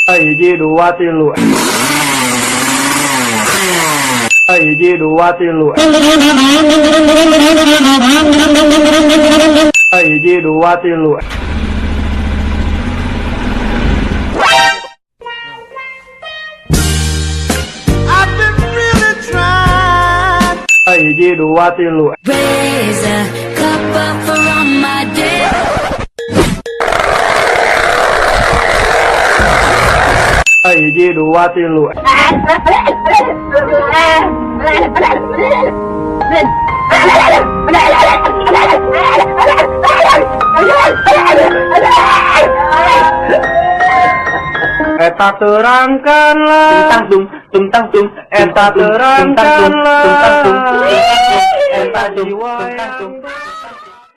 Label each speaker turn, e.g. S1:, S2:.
S1: Hiji dua tilu. Hiji dua tilu. Hiji dua tilu. Hiji dua tilu.
S2: Raise a cup up for all my dead.
S1: Hiji dua tilu. Eta terangkanlah
S3: Tungtang tung
S1: Eta terangkanlah
S3: Tungtang tung
S1: Eta jiwa yang